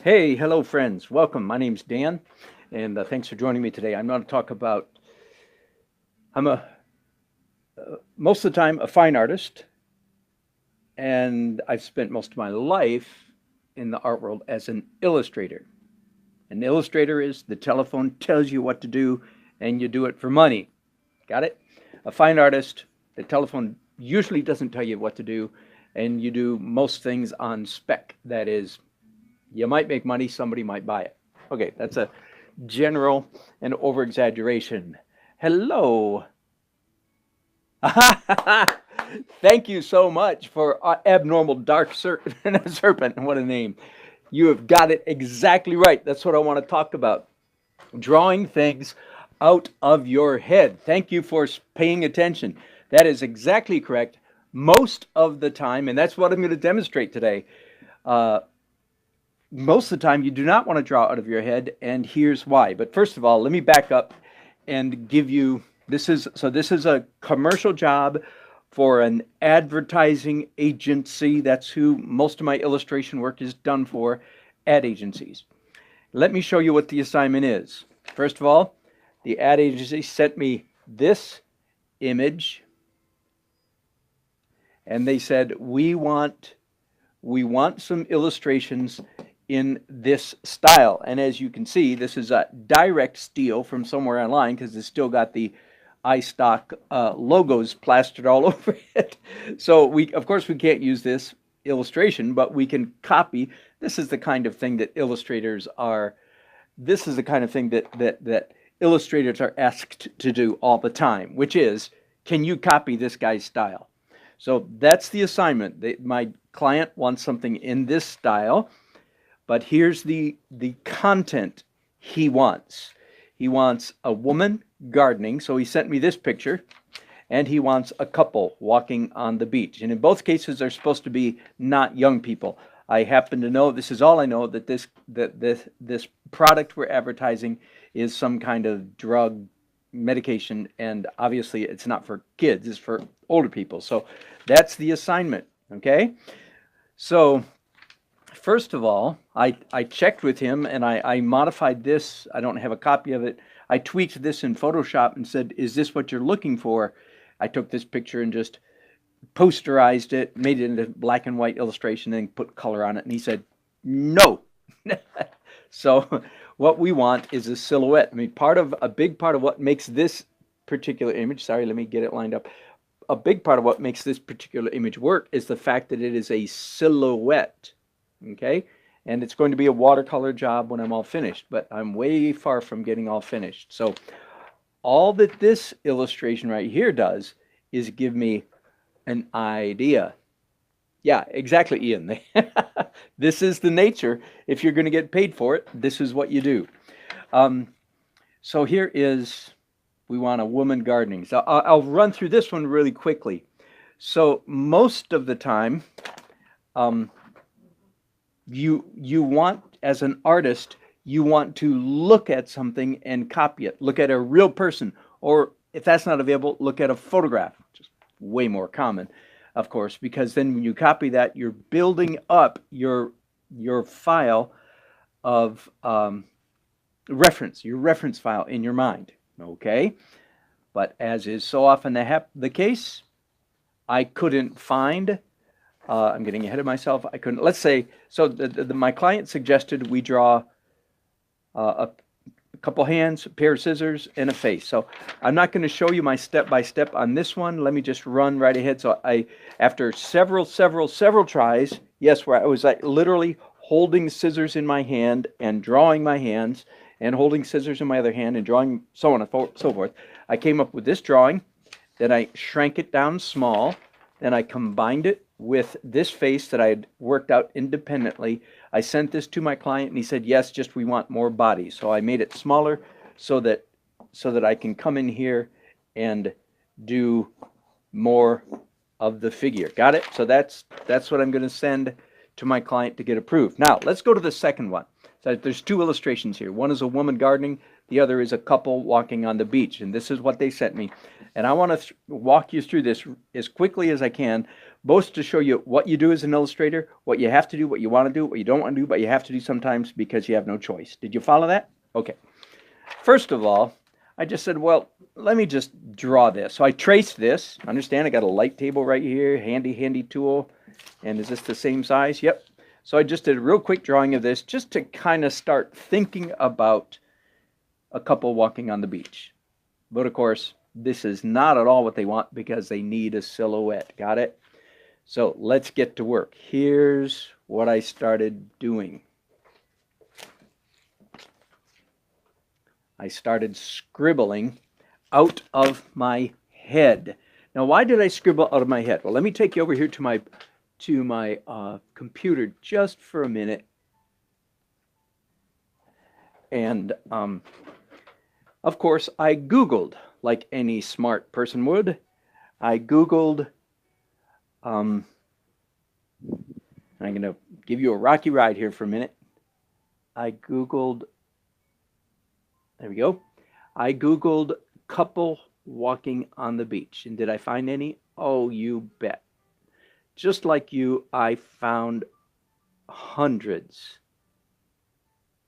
Hey, hello, friends. Welcome. My name's Dan, and thanks for joining me today. I'm going to talk about. I'm a most of the time a fine artist, and I've spent most of my life in the art world as an illustrator. An illustrator is the telephone tells you what to do, and you do it for money. Got it? A fine artist, the telephone usually doesn't tell you what to do, and you do most things on spec. That is, you might make money, somebody might buy it. Okay, that's a general and over exaggeration. Hello. Thank you so much for abnormal dark serpent. What a name. You have got it exactly right. That's what I want to talk about. Drawing things out of your head. Thank you for paying attention. That is exactly correct most of the time, and that's what I'm going to demonstrate today. Uh, Most of the time, you do not want to draw out of your head, and here's why. But first of all, let me back up and give you this is a commercial job for an advertising agency. That's who most of my illustration work is done for, ad agencies. Let me show you what the assignment is. First of all, the ad agency sent me this image, and they said we want some illustrations in this style. And as you can see, this is a direct steal from somewhere online because it's still got the iStock logos plastered all over it. So of course, we can't use this illustration, but we can copy. This is the kind of thing that illustrators are. This is the kind of thing that illustrators are asked to do all the time, which is, can you copy this guy's style? So that's the assignment. My client wants something in this style. But here's the content he wants. He wants a woman gardening, so he sent me this picture, and he wants a couple walking on the beach. And in both cases, they're supposed to be not young people. I happen to know, this is all I know, that this product we're advertising is some kind of drug medication, and obviously it's not for kids, it's for older people. So that's the assignment, okay? So first of all, I checked with him and I modified this. I don't have a copy of it. I tweaked this in Photoshop and said, is this what you're looking for? I took this picture and just posterized it, made it into black and white illustration, and put color on it. And he said, no. So what we want is a silhouette. I mean, a big part of what makes this particular image, sorry, let me get it lined up. A big part of what makes this particular image work is the fact that it is a silhouette. Okay, and it's going to be a watercolor job when I'm all finished, but I'm way far from getting all finished. So all that this illustration right here does is give me an idea. Yeah, exactly, Ian. This is the nature. If you're going to get paid for it, this is what you do. So here is, we want a woman gardening. So I'll run through this one really quickly. So most of the time, you want, as an artist, you want to look at something and copy it. Look at a real person, or if that's not available, look at a photograph, which is way more common, of course, because then when you copy that, you're building up your file of your reference file in your mind, okay? But as is so often the case, I couldn't find. I'm getting ahead of myself. I couldn't. Let's say, so my client suggested we draw a couple hands, a pair of scissors, and a face. So I'm not going to show you my step-by-step on this one. Let me just run right ahead. So after several tries, yes, where I was literally holding scissors in my hand and drawing my hands, and holding scissors in my other hand and drawing so on and so forth, I came up with this drawing. Then I shrank it down small. Then I combined it with this face that I had worked out independently. I sent this to my client, and he said, yes, just we want more body. So I made it smaller so that I can come in here and do more of the figure. Got it? So that's what I'm going to send to my client to get approved. Now, let's go to the second one. So there's two illustrations here. One is a woman gardening. The other is a couple walking on the beach, and this is what they sent me. And I want to walk you through this as quickly as I can, both to show you what you do as an illustrator, what you have to do, what you want to do, what you don't want to do, but you have to do sometimes because you have no choice. Did you follow that? Okay. First of all, I just said, well, let me just draw this. So I traced this. Understand, I got a light table right here, handy tool. And is this the same size? Yep. So I just did a real quick drawing of this just to kind of start thinking about a couple walking on the beach. But of course, this is not at all what they want because they need a silhouette. Got it? So let's get to work. Here's what I started doing. I started scribbling out of my head. Now, why did I scribble out of my head? Well, let me take you over here to my computer just for a minute. And of course, I Googled, like any smart person would. I Googled, I'm going to give you a rocky ride here for a minute. I Googled, there we go. I Googled couple walking on the beach. And did I find any? Oh, you bet. Just like you, I found hundreds.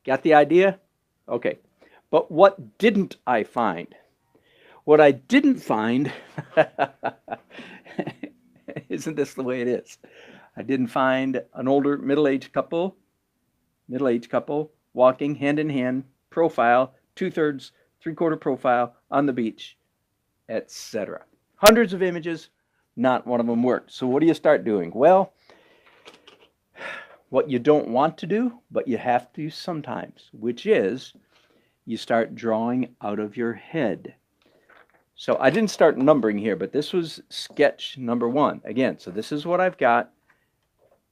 Got the idea? Okay. But what didn't I find? What I didn't find, isn't this the way it is? I didn't find an older middle-aged couple walking hand in hand, profile, 2/3, 3/4 profile on the beach, etc. Hundreds of images, not one of them worked. So what do you start doing? Well, what you don't want to do, but you have to sometimes, which is you start drawing out of your head. So I didn't start numbering here, but this was sketch number 1. Again, so this is what I've got,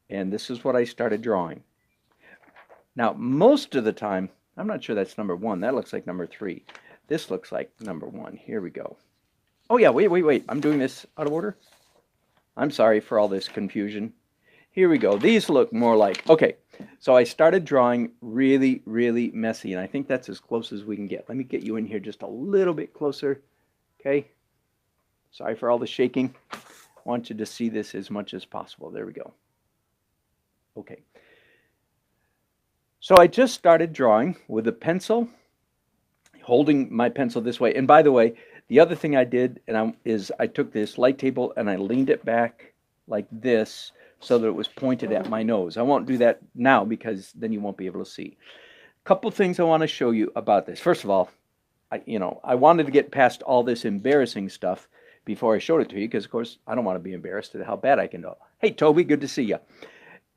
and this is what I started drawing. Now, most of the time, I'm not sure that's number 1. That looks like number 3. This looks like number 1. Here we go. Oh yeah, wait. I'm doing this out of order. I'm sorry for all this confusion. Here we go. These look more like, okay, so I started drawing really, really messy, and I think that's as close as we can get. Let me get you in here just a little bit closer, okay? Sorry for all the shaking. I want you to see this as much as possible. There we go. Okay. So I just started drawing with a pencil, holding my pencil this way. And by the way, the other thing I did is I took this light table and I leaned it back like this so that it was pointed at my nose. I won't do that now because then you won't be able to see. A couple things I want to show you about this. First of all, I wanted to get past all this embarrassing stuff before I showed it to you because, of course, I don't want to be embarrassed at how bad I can do. Hey, Toby, good to see you.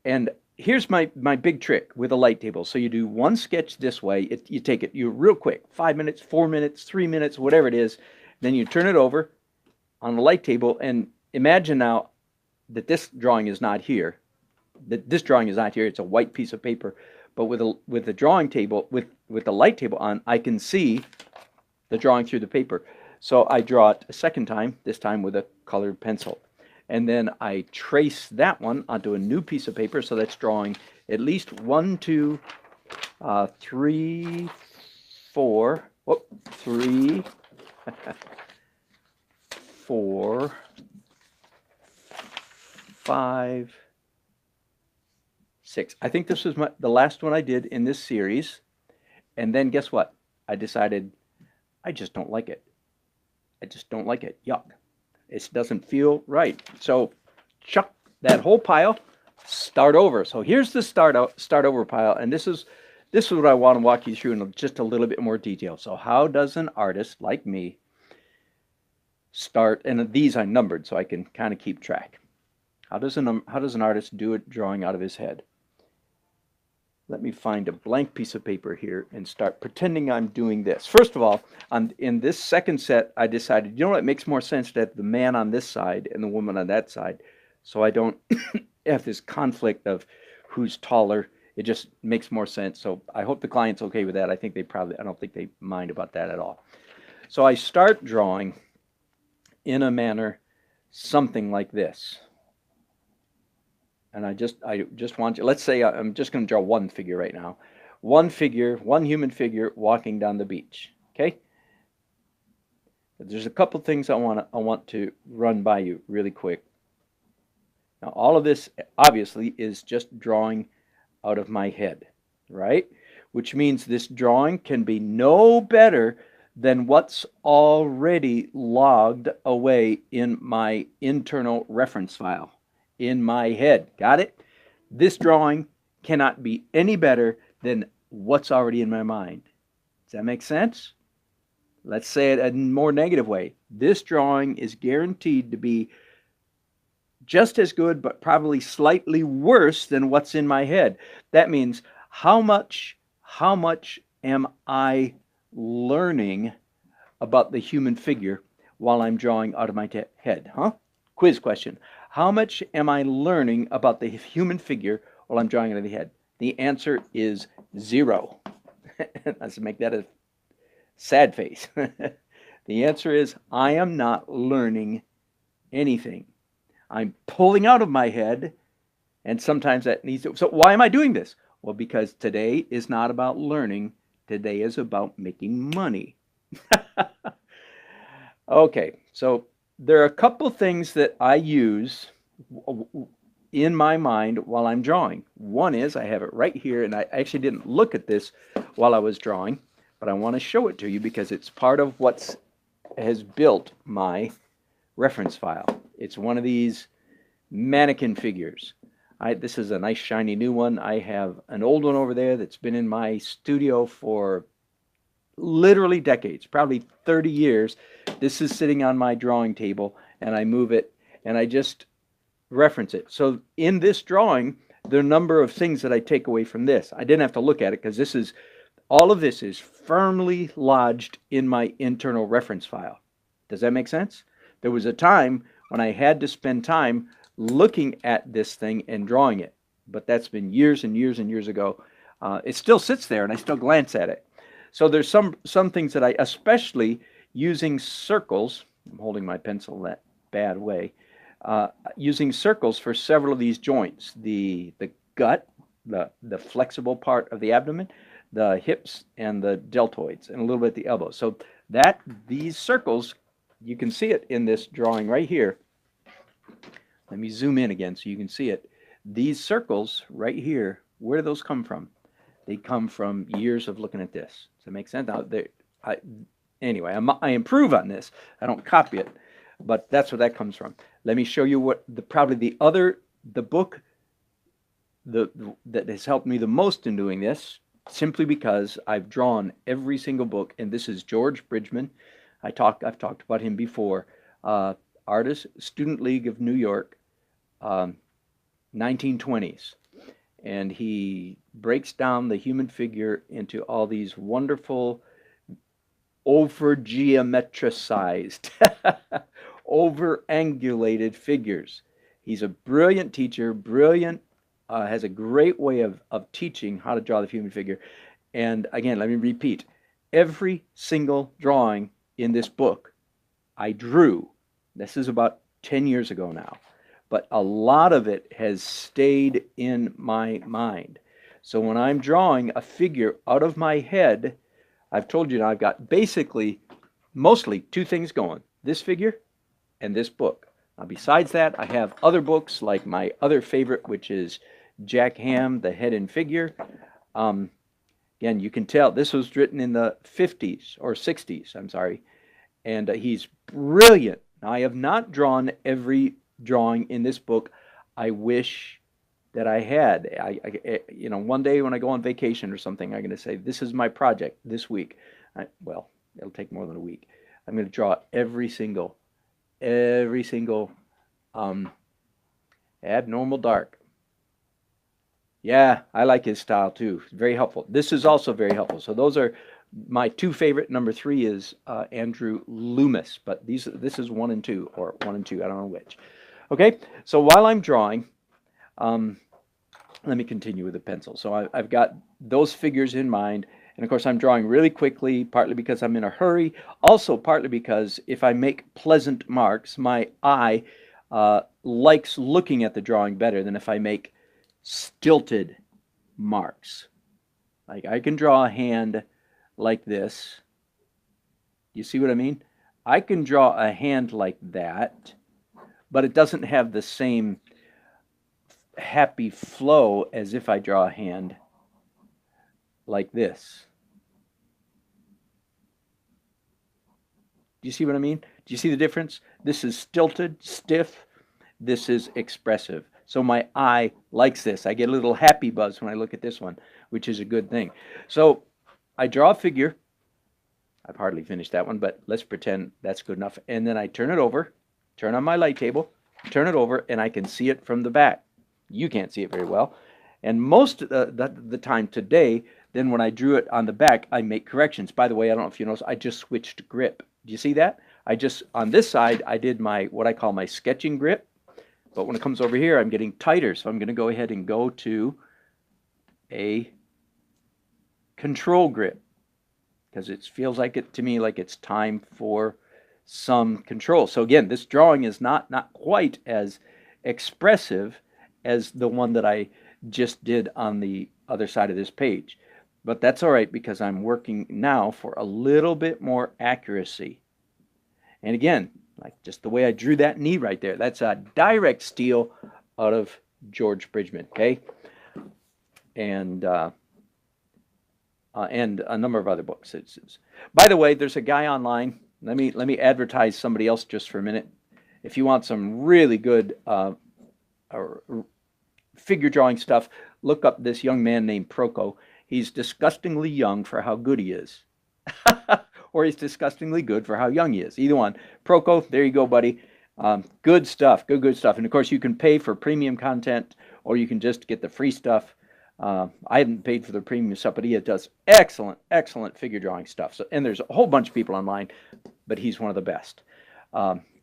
And here's my big trick with a light table. So you do one sketch this way. You take it, you're real quick, 5 minutes, 4 minutes, 3 minutes, whatever it is. Then you turn it over on the light table and imagine now that this drawing is not here. This drawing is not here. It's a white piece of paper. But with the drawing table, with the light table on, I can see the drawing through the paper. So I draw it a second time, this time with a colored pencil. And then I trace that one onto a new piece of paper. So that's drawing at least 1, 2, 3, 4, 3, 4, 5, 6. I think this was the last one I did in this series. And then guess what? I decided I just don't like it. I just don't like it. Yuck. It doesn't feel right. So chuck that whole pile, start over. So here's the start over pile, and this is what I want to walk you through in just a little bit more detail. So how does an artist like me start? And these I numbered so I can kind of keep track. How does an artist do it drawing out of his head? Let me find a blank piece of paper here and start pretending I'm doing this. First of all, in this second set, I decided, you know what, it makes more sense to have the man on this side and the woman on that side, so I don't have this conflict of who's taller. It just makes more sense. So I hope the client's okay with that. I don't think they mind about that at all. So I start drawing in a manner something like this. And I just want you, let's say I'm just going to draw one figure right now. one figure, one human figure walking down the beach. Okay? But there's a couple things I want to run by you really quick. Now, all of this obviously is just drawing out of my head, right? Which means this drawing can be no better than what's already logged away in my internal reference file in my head. Got it? This drawing cannot be any better than what's already in my mind. Does that make sense? Let's say it in a more negative way. This drawing is guaranteed to be just as good, but probably slightly worse than what's in my head. That means how much am I learning about the human figure while I'm drawing out of my head, huh? Quiz question. How much am I learning about the human figure while I'm drawing out of the head? The answer is 0. Let's make that a sad face. The answer is I am not learning anything. I'm pulling out of my head, and sometimes that needs to. So why am I doing this? Well, because today is not about learning. Today is about making money. Okay, so there are a couple things that I use in my mind while I'm drawing. One is I have it right here, and I actually didn't look at this while I was drawing, but I want to show it to you because it's part of what has built my reference file. It's one of these mannequin figures. This is a nice shiny new one. I have an old one over there that's been in my studio for literally decades, probably 30 years. This is sitting on my drawing table, and I move it, and I just reference it. So in this drawing, there are a number of things that I take away from this. I didn't have to look at it because all of this is firmly lodged in my internal reference file. Does that make sense? There was a time when I had to spend time looking at this thing and drawing it, but that's been years and years and years ago. It still sits there, and I still glance at it. So there's some things that I, especially using circles, I'm holding my pencil that bad way, using circles for several of these joints, the gut, the flexible part of the abdomen, the hips, and the deltoids, and a little bit at the elbows. So these circles, you can see it in this drawing right here. Let me zoom in again so you can see it. These circles right here, where do those come from? They come from years of looking at this. Does that make sense? Now, anyway, I improve on this. I don't copy it, but that's where that comes from. Let me show you what probably the book that has helped me the most in doing this, simply because I've drawn every single book, and this is George Bridgman. I've talked about him before. Artist, Student League of New York, 1920s. And he breaks down the human figure into all these wonderful, over-geometricized, over-angulated figures. He's a brilliant teacher, has a great way of teaching how to draw the human figure. And again, let me repeat, every single drawing in this book I drew. This is about 10 years ago now. But a lot of it has stayed in my mind. So when I'm drawing a figure out of my head, I've told you now I've got basically, mostly 2 things going. This figure and this book. Now besides that, I have other books like my other favorite, which is Jack Ham, The Head and Figure. Again, you can tell this was written in the 50s or 60s, I'm sorry. And he's brilliant. Now I have not drawn every drawing in this book. I wish that I had. One day when I go on vacation or something, I'm going to say, this is my project this week. Well, it'll take more than a week. I'm going to draw every single Abnormal Dark. Yeah, I like his style too. Very helpful. This is also very helpful. So those are my 2 favorite. Number 3 is Andrew Loomis, but this is 1 and 2, or 1 and 2. I don't know which. Okay, so while I'm drawing, let me continue with the pencil. So I've got those figures in mind, and of course I'm drawing really quickly, partly because I'm in a hurry, also partly because if I make pleasant marks, my eye likes looking at the drawing better than if I make stilted marks. Like I can draw a hand like this. You see what I mean? I can draw a hand like that, but it doesn't have the same happy flow as if I draw a hand like this. Do you see what I mean? Do you see the difference? This is stilted, stiff. This is expressive. So my eye likes this. I get a little happy buzz when I look at this one, which is a good thing. So I draw a figure. I've hardly finished that one, but let's pretend that's good enough. And then I turn it over, turn on my light table, turn it over, and I can see it from the back. You can't see it very well. And most of the time today, then when I drew it on the back, I make corrections. By the way, I don't know if you noticed, I just switched grip. Do you see that? On this side, I did what I call my sketching grip. But when it comes over here, I'm getting tighter. So I'm going to go ahead and go to a control grip, because it feels like it to me like it's time for some control. So again, this drawing is not quite as expressive as the one that I just did on the other side of this page. But that's all right, because I'm working now for a little bit more accuracy. And again, like just the way I drew that knee right there, that's a direct steal out of George Bridgman, okay? And a number of other books. By the way, there's a guy online. Let me advertise somebody else just for a minute. If you want some really good figure drawing stuff, look up this young man named Proko. He's disgustingly young for how good he is. Or he's disgustingly good for how young he is. Either one. Proko, there you go, buddy. Good stuff, good stuff. And of course, you can pay for premium content, or you can just get the free stuff. I haven't paid for the premium stuff, but he does excellent figure drawing stuff. So, and there's a whole bunch of people online, but he's one of the best.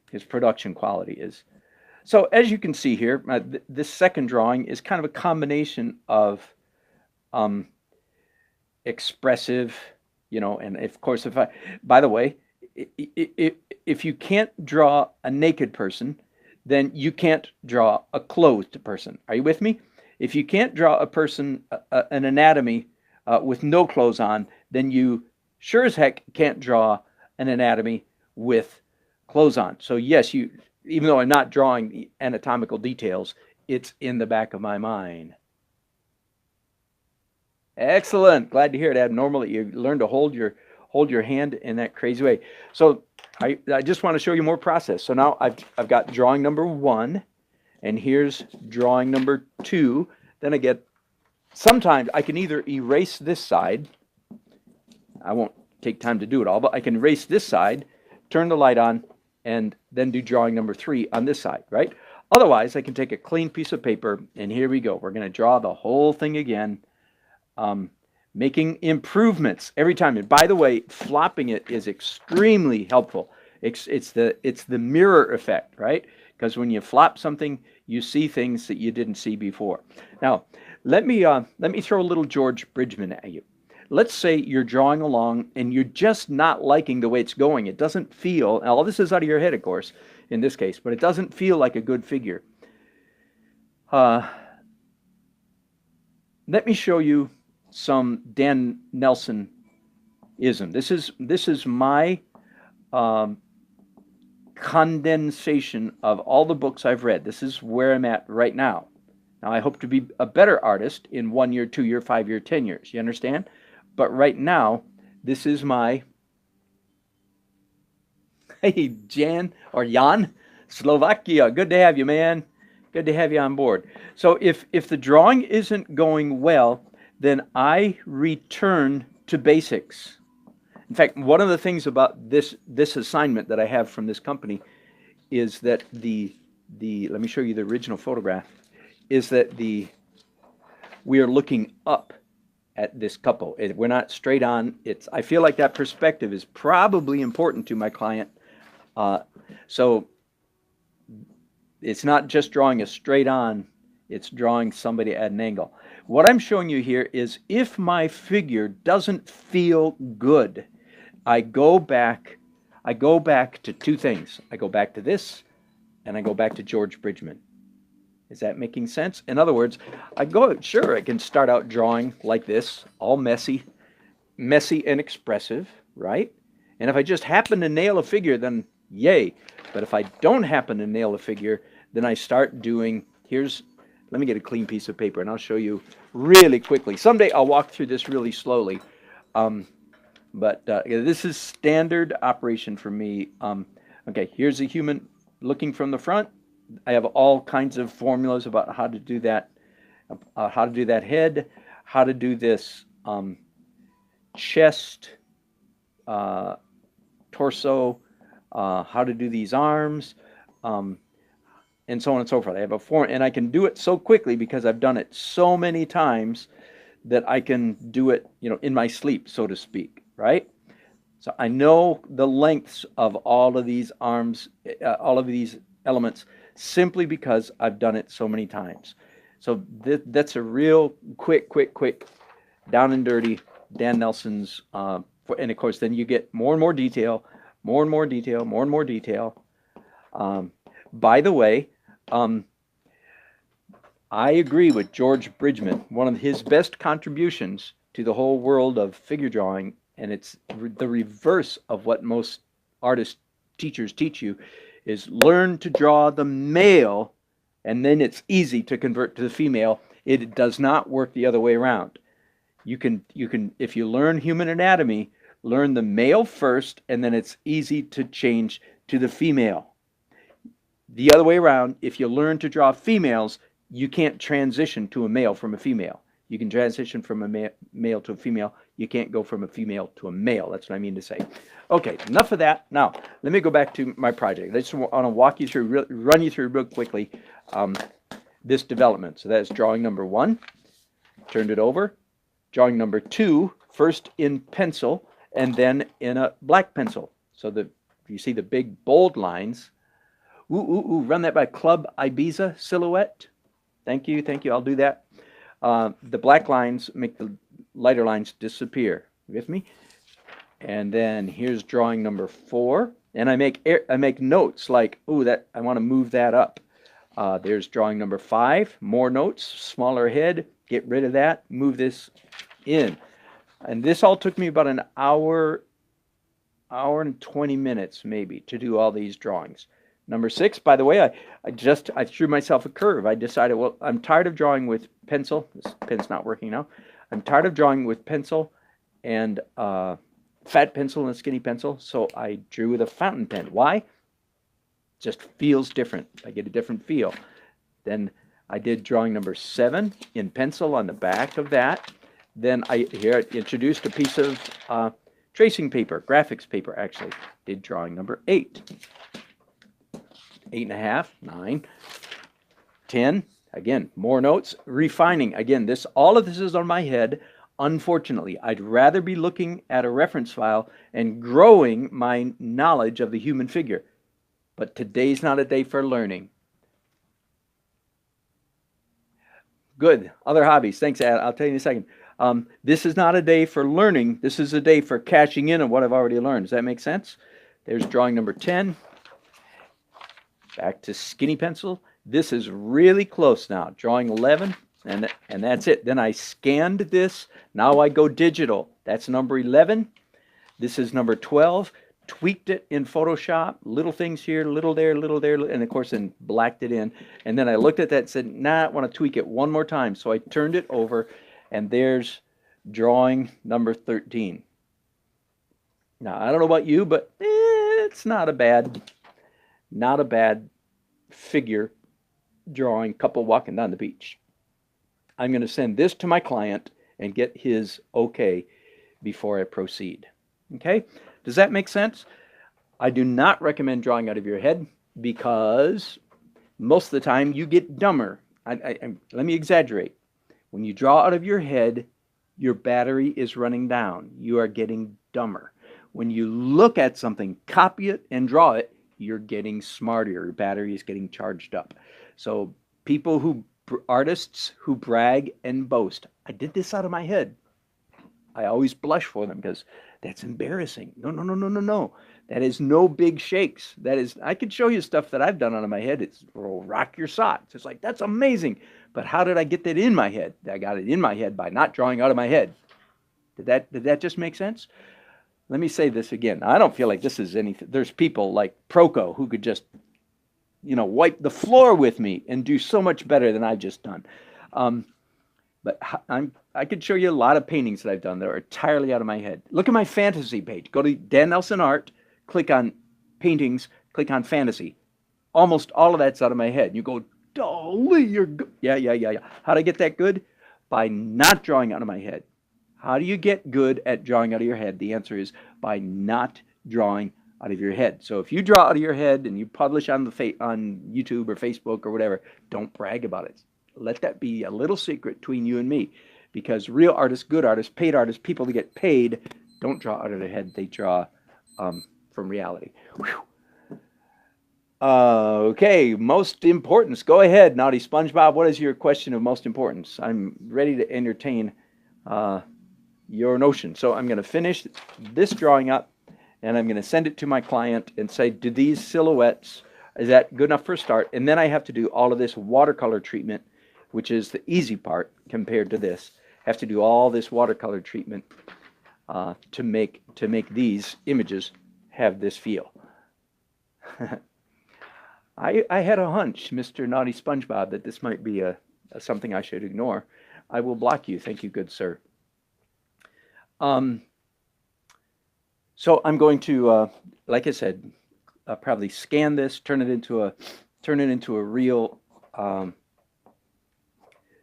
His production quality is. So as you can see here, this second drawing is kind of a combination of expressive, and of course, by the way, if you can't draw a naked person, then you can't draw a clothed person. Are you with me? If you can't draw a person, an anatomy with no clothes on, then you sure as heck can't draw an anatomy with clothes on. So yes, even though I'm not drawing the anatomical details, it's in the back of my mind. Excellent. Glad to hear it, Abnormal, that you learned to hold your hand in that crazy way. So I just want to show you more process. So now I've got drawing number 1, and here's drawing number 2. Then sometimes I can either erase this side. I won't take time to do it all, but I can erase this side, turn the light on, and then do drawing number 3 on this side, right? Otherwise, I can take a clean piece of paper, and here we go. We're going to draw the whole thing again. Making improvements every time. And by the way, flopping it is extremely helpful. It's the mirror effect, right? Because when you flop something, you see things that you didn't see before. Now, let me throw a little George Bridgman at you. Let's say you're drawing along and you're just not liking the way it's going. It doesn't feel, all this is out of your head, of course, in this case, but it doesn't feel like a good figure. Let me show you some Dan Nelson-ism. This is my condensation of all the books I've read. This is where I'm at right now. Now, I hope to be a better artist in 1 year, 2 year, 5 year, 10 years. You understand? But right now, this is my... Hey, Jan, Slovakia. Good to have you, man. Good to have you on board. So if the drawing isn't going well, then I return to basics. In fact, one of the things about this assignment that I have from this company is that let me show you the original photograph, is that we are looking up at this couple. We're not straight on. I feel like that perspective is probably important to my client. So it's not just drawing a straight on, it's drawing somebody at an angle. What I'm showing you here is if my figure doesn't feel good, I go back to two things. I go back to this, and I go back to George Bridgman. Is that making sense? In other words, sure, I can start out drawing like this, all messy, messy and expressive, right? And if I just happen to nail a figure, then yay. But if I don't happen to nail a figure, then I start doing, let me get a clean piece of paper and I'll show you really quickly. Someday I'll walk through this really slowly. But this is standard operation for me. Okay, here's a human looking from the front. I have all kinds of formulas about how to do that, head, how to do this chest, torso, how to do these arms, and so on and so forth. I have a form, and I can do it so quickly because I've done it so many times that I can do it, in my sleep, so to speak, right? So I know the lengths of all of these arms, all of these elements, simply because I've done it so many times. So that's a real quick, down and dirty Dan Nelson's, and of course then you get more and more detail, more and more detail, more and more detail. By the way, I agree with George Bridgman. One of his best contributions to the whole world of figure drawing, and it's the reverse of what most artist teachers teach you, is learn to draw the male, and then it's easy to convert to the female. It does not work the other way around. You can, if you learn human anatomy, learn the male first, and then it's easy to change to the female. The other way around, if you learn to draw females, you can't transition to a male from a female. You can transition from a male to a female. You can't go from a female to a male. That's what I mean to say. Okay, enough of that. Now, let me go back to my project. I just want to walk you through, run you through real quickly this development. So that's drawing number 1. Turned it over. Drawing number 2, first in pencil and then in a black pencil. So you see the big bold lines. Run that by Club Ibiza Silhouette. Thank you, I'll do that. The black lines make the lighter lines disappear. With me? And then here's drawing number 4. And I make notes like, that I want to move that up. There's drawing number 5. More notes, smaller head. Get rid of that. Move this in. And this all took me about an hour and 20 minutes maybe to do all these drawings. Number 6, by the way, I threw myself a curve. I decided, well, I'm tired of drawing with pencil. This pen's not working now. I'm tired of drawing with pencil and fat pencil and skinny pencil, so I drew with a fountain pen. Why? Just feels different. I get a different feel. Then I did drawing number 7 in pencil on the back of that. Then I introduced a piece of tracing paper, graphics paper actually. Did drawing number 8. 8.5, 9, 10. Again, more notes, refining. Again, all of this is on my head. Unfortunately, I'd rather be looking at a reference file and growing my knowledge of the human figure. But today's not a day for learning. Good. Other hobbies. Thanks, Ad. I'll tell you in a second. This is not a day for learning. This is a day for cashing in on what I've already learned. Does that make sense? There's drawing number 10. Back to skinny pencil. This is really close now. Drawing 11, and that's it. Then I scanned this. Now I go digital. That's number 11. This is number 12. Tweaked it in Photoshop. Little things here, little there, and of course then blacked it in. And then I looked at that and said, nah, I want to tweak it one more time. So I turned it over, and there's drawing number 13. Now, I don't know about you, but it's not a bad figure drawing couple walking down the beach. I'm going to send this to my client and get his okay before I proceed. Okay? Does that make sense? I do not recommend drawing out of your head because most of the time you get dumber. Let me exaggerate. When you draw out of your head, your battery is running down. You are getting dumber. When you look at something, copy it, and draw it, you're getting smarter. Your battery is getting charged up. So artists who brag and boast, I did this out of my head. I always blush for them because That's embarrassing. No, no, no, no, no, no. That is no big shakes. That is, I could show you stuff that I've done out of my head. It's rock your socks. It's like, that's amazing. But how did I get that in my head? I got it in my head by not drawing out of my head. Did that just make sense? Let me say this again. I don't feel like this is anything. There's people like Proco who could just, wipe the floor with me and do so much better than I've just done. But I could show you a lot of paintings that I've done that are entirely out of my head. Look at my fantasy page. Go to Dan Nelson Art, click on paintings, click on fantasy. Almost all of that's out of my head. You go, Dolly, you're good. Yeah. How do I get that good? By not drawing out of my head. How do you get good at drawing out of your head? The answer is by not drawing out of your head. So if you draw out of your head and you publish on on YouTube or Facebook or whatever, don't brag about it. Let that be a little secret between you and me, because real artists, good artists, paid artists, people that get paid, don't draw out of their head. They draw from reality. Okay, most importance. Go ahead, Naughty SpongeBob. What is your question of most importance? I'm ready to entertain your notion. So I'm going to finish this drawing up, and I'm going to send it to my client and say, do these silhouettes, is that good enough for a start? And then I have to do all of this watercolor treatment, which is the easy part compared to this. I have to do all this watercolor treatment to make these images have this feel. I had a hunch, Mr. Naughty SpongeBob, that this might be something I should ignore. I will block you. Thank you, good sir. So I'm going to, like I said, probably scan this, turn it into a real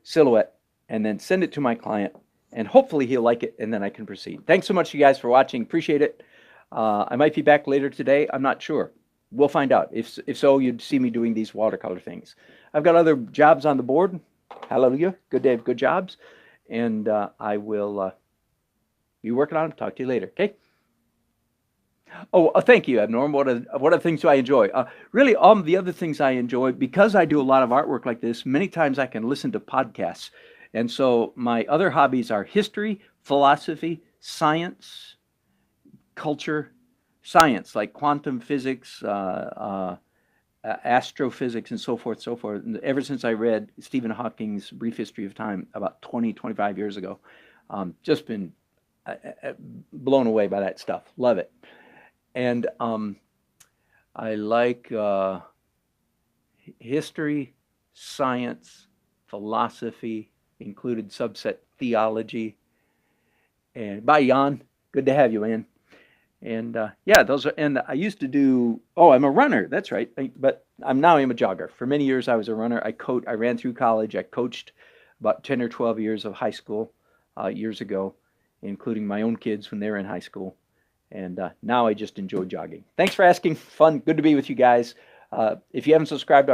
silhouette, and then send it to my client, and hopefully he'll like it, and then I can proceed. Thanks so much, you guys, for watching. Appreciate it. I might be back later today. I'm not sure. We'll find out. If so, you'd see me doing these watercolor things. I've got other jobs on the board. Hallelujah. Good day of good jobs. And I will be working on them. Talk to you later. Okay? Oh, thank you, Abnorm. What are things do I enjoy? Really, all the other things I enjoy, because I do a lot of artwork like this, many times I can listen to podcasts. And so my other hobbies are history, philosophy, science, culture, science, like quantum physics, astrophysics, and so forth, so forth. And ever since I read Stephen Hawking's Brief History of Time about 25 years ago, just been blown away by that stuff. Love it. And I like history, science, philosophy, included subset theology. And bye, Jan. Good to have you, man. And yeah, those are. And I used to do. Oh, I'm a runner. That's right. But I'm a jogger. For many years, I was a runner. I ran through college. I coached about 10 or 12 years of high school years ago, including my own kids when they were in high school. And now I just enjoy jogging. Thanks for asking. Fun. Good to be with you guys. If you haven't subscribed already.